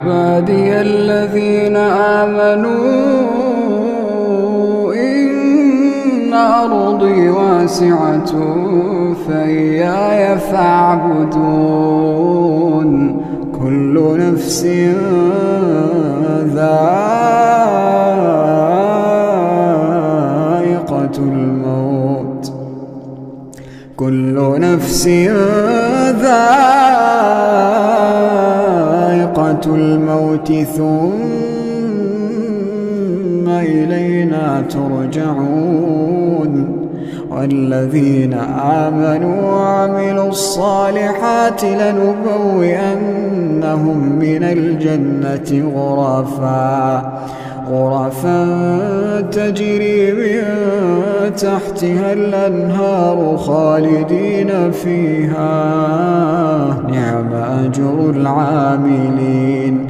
عبادي الذين آمنوا إن أرضي واسعة فإياي فاعبدون. كل نفس ذائقة الموت، كل نفس ذائقة الموت ثم إلينا ترجعون. والذين آمنوا وعملوا الصالحات لنبوئنهم من الجنة غرفا تجري من تحتها الأنهار خالدين فيها، نعم أجر العاملين.